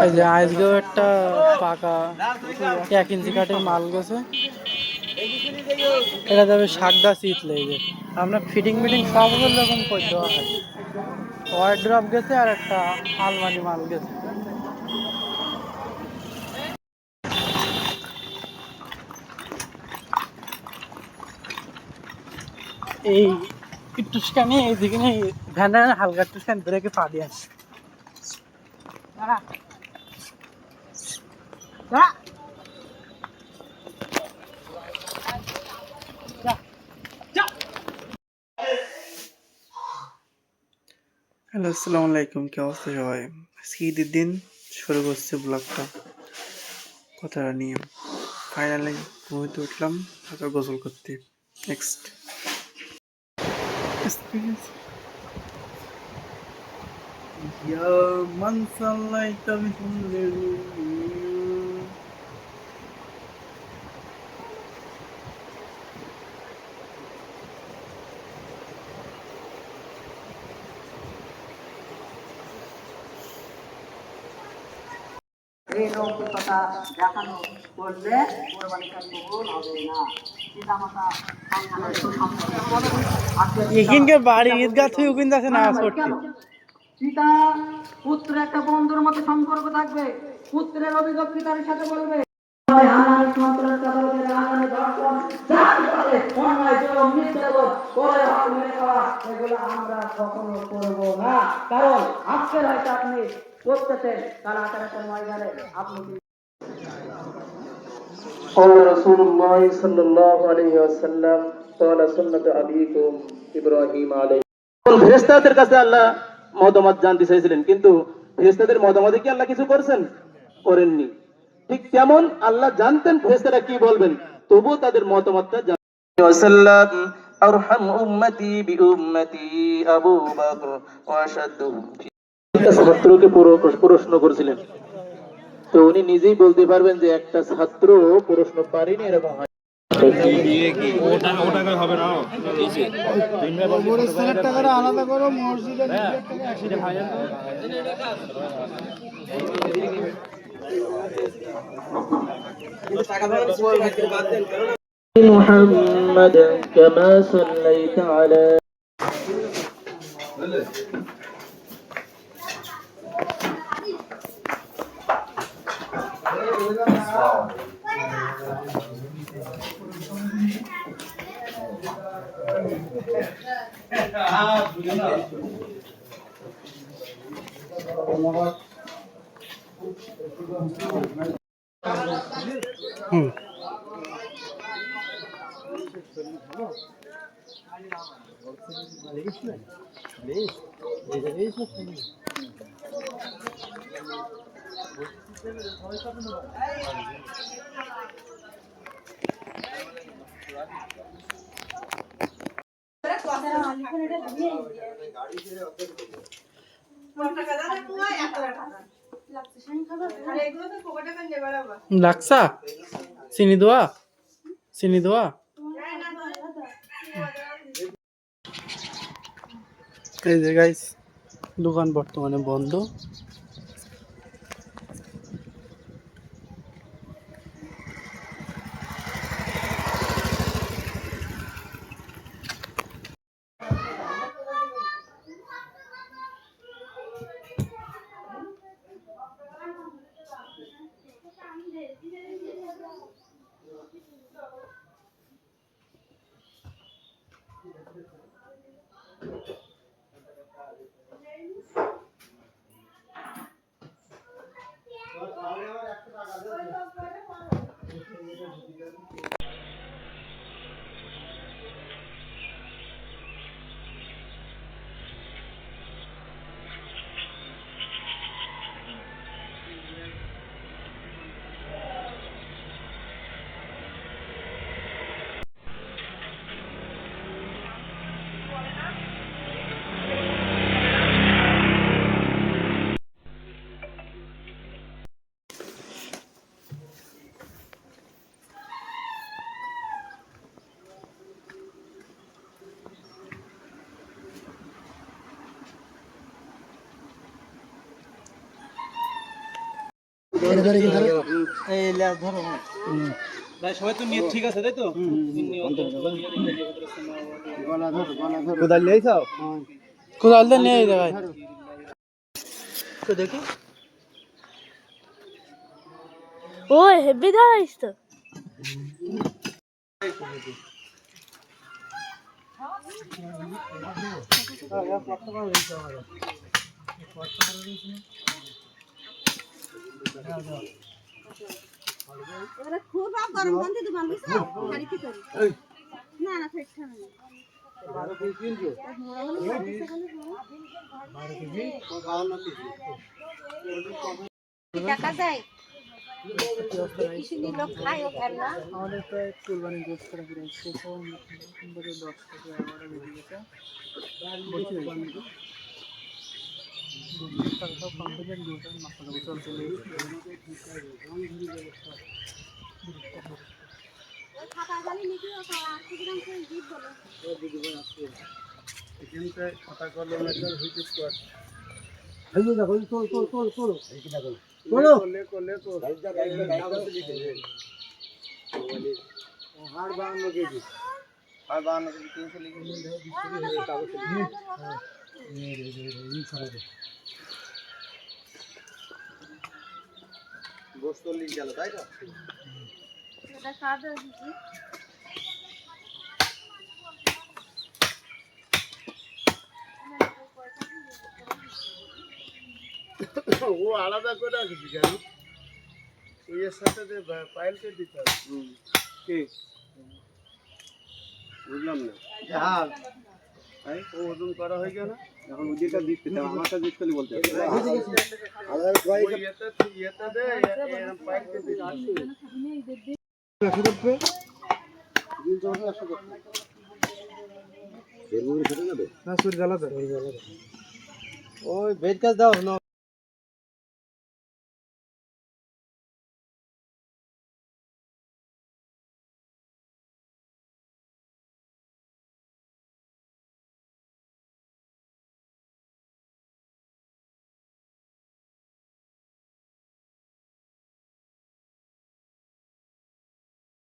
এই যে আজকেও একটা পাকা 1 ইঞ্চি কাঠের মাল গেছে, এটা যাবে শাকদা শীতলে। এই যে আপনার ফিটিং মিটিং সব রকম করে দেওয়া হয়। ওয়ার্ড্রপ গেছে আর একটা আলমারি মাল গেছে। এই একটু স্ক্যানে এইদিকে ভ্যানের হালকা একটু স্ক্যান ব্রেকে পা দিয়ে আসে। হ্যালো, আসসালামু আলাইকুম। কি অবস্থা সবাই? আজকে ঈদের দিন শুরু করছে ব্লগটা কথাটা নিয়ে। ফাইনালি ঘুমিয়ে উঠলাম, তারপর গোসল করতে। নেক্সট এক্সপিরিয়েন্স ইয়া মান সাল্লাইতা বিহিল। এই লৌকিকতা দেখানো করলে কোরবানিটা কবুল হবে না। পিতামাতা সন্তানের সুসম্পর্ক এখানকার বাড়ি ঈদগাহ থেকে কিন্তু আছে না সত্যি। পিতা পুত্র একটা বন্ধুর মতো সম্পর্ক থাকবে। পুত্রের অভিযোগ পিতার সাথে বলবে, আমরা কখনো করবো না। কারণ আজকের হয়তো আপনি করতেছেন, কাল আখেরাতের ময়দানে আপনি। قال رسول الله صلى الله عليه وسلم قال سنة أبيكم إبراهيم عليه। ফেরেশতাদের কাছে আল্লাহ মতামত জানতে চাইছিলেন, কিন্তু ফেরেশতাদের মতামতে কি আল্লাহ কিছু করেছেন? করেননি। ঠিক তেমন আল্লাহ জানতেন ফেরেশতারা কি বলবেন, তবুও তাদের মতামতটা জানতেন। ওয়াসাল্লাম আরহাম উম্মতি বিউম্মতি আবু বকর ওয়া আশাদুহুম ছাত্রকে প্রশ্ন করেছিলেন, তো উনি নিজেই বলতে পারবেন যে একটা ছাত্র প্রশ্ন পারেনি এরকম হয়। আলাদা করো মসজিদে محمد كما صليت على লাগছা চিনি দোয়া, চিনি দোয়া। এই যে গাইস, দোকান বর্তমানে বন্ধ। কোদাল দিয়ে নিয়ে ভাই তো দেখি ও হেভি দাঁড়াইস তো এবারে খুব গরম গন্ধে দোকান বুঝছো বাড়িতে করি না না ফেটছে না 12 কেজি কিনছো 12 কেজি 52 কেজি টাকা দেয় কিছু লোক খায় ও খায় না আমাদের প্রায় কুরবানি গোস্ত করে দিয়েছে তো 10 থেকে 11 বেজে গেছে সব কমপ্লিট দিয়েছে মাসালা গোসল চলে খাতা জানি নাকি ও 8 গ্রাম করে জিত বলে এখানটায় খাতা কলমের হইতে স্কোয়ার গোস্ত লিখ গেল তাই তো এটা কার্ড দিছি ও আলাদা করে রাখছি কেন এর সাথে যে ফাইলকে দিতে হবে কি বুঝলাম না হ্যাঁ ভাই ও ওজন করা হয়ে গেল এখন ওদিকটা দিতে দাও আমারটা দিতে খালি বলতে হবে আলাদা কয় এটা দে এরকম ফাইলকে দিতে ওই বেড কাজ দাও না